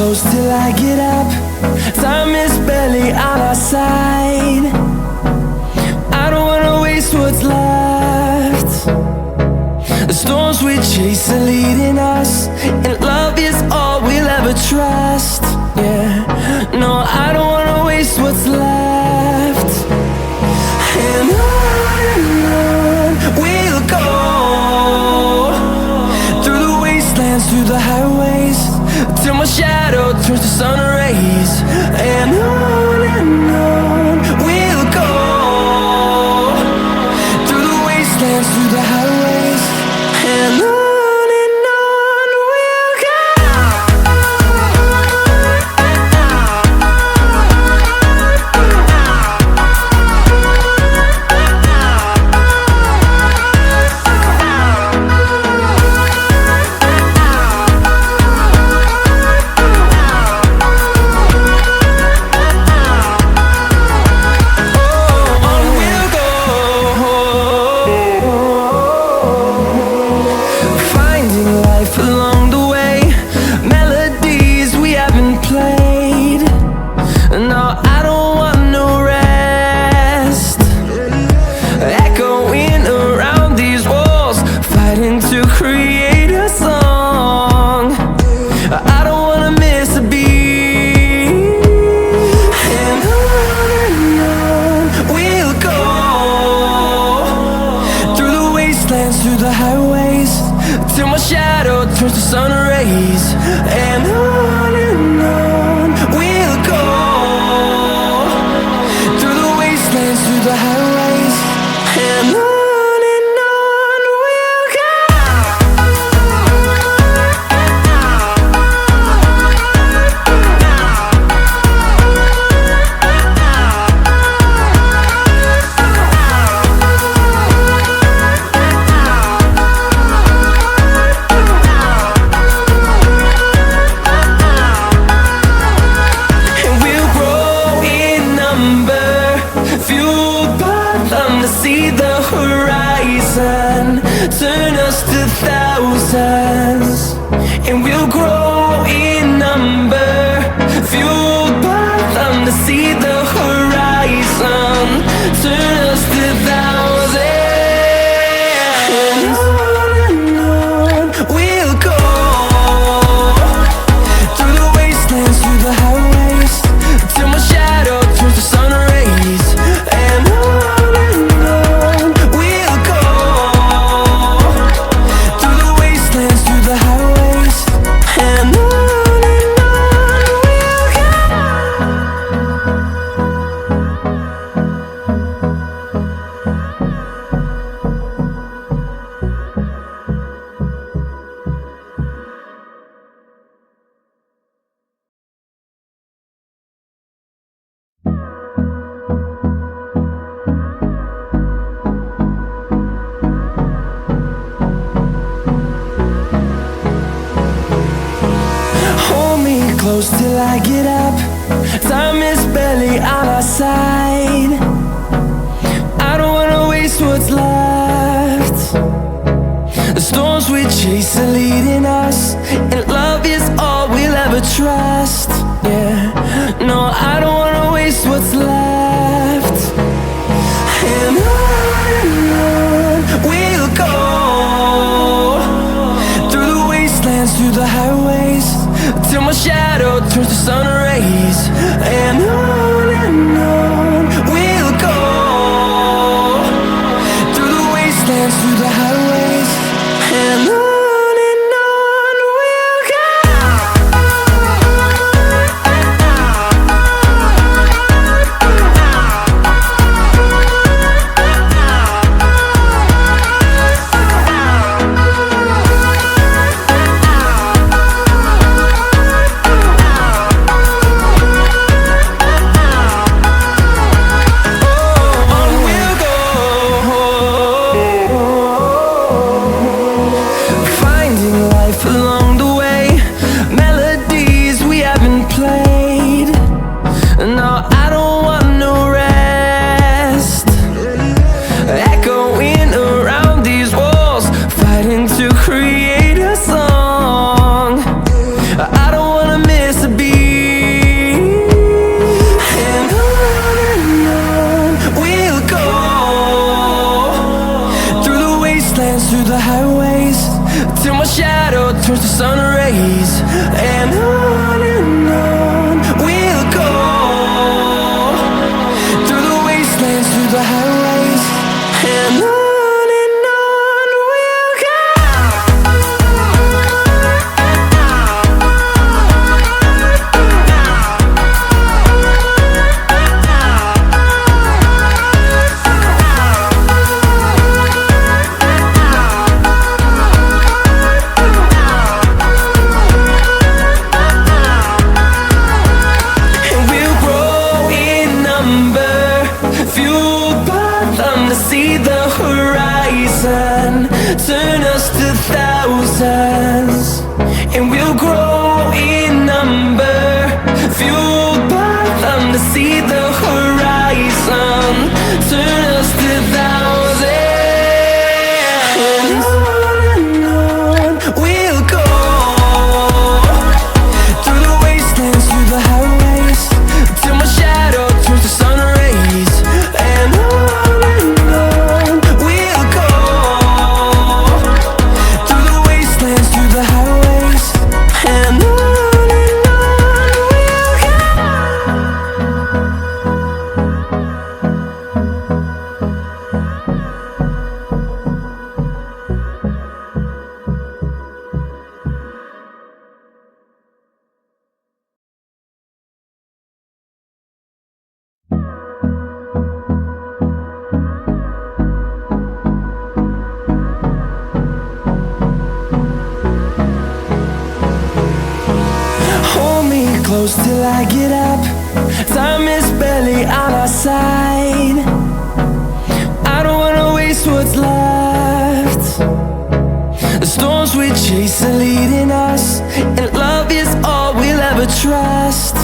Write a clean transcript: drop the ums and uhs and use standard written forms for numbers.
close till I get up. Time is barely on our side. I don't wanna waste what's left. The storms we chase are leading us, and love is all we'll ever trust. Yeah, no, I don't wanna waste what's left. And on we'll go, through the wastelands, through the highways, till my shadow turns to sun rays. And on we'll go, through the wastelands, through the highways, and on. Through the highways, till my shadow turns to sun rays. And on we'll go, through the wastelands, through the highways, and on. See the horizon turn us to thousands, and we'll grow in number, fueled by them to see the horizon turn us to thousands. And on we'll go, through the wastelands, through the highways, till my shadow turns to sun rays. And close till I get up. Time is barely on our side. I don't wanna waste what's left. The storms we chase are leading us, and love is all we'll ever trust. Yeah, no, I don't wanna waste what's left. And on we'll go, through the wastelands, through the highways, till my shadow turns to sun rays. And on number, fueled by them to see the horizon. Turn us to thousands, and we'll grow in number, fueled by them to see the horizon. Turn us to thousands, and on we'll go, through the wastelands, through the highways, till my shadow turns to sun rays. And on we'll go, through the wastelands, through the highways, and on we'll go. Hold me close till I get up. Time is barely on our side. I don't wanna waste what's left. The storms we chase are leading us, and love is all we'll ever trust.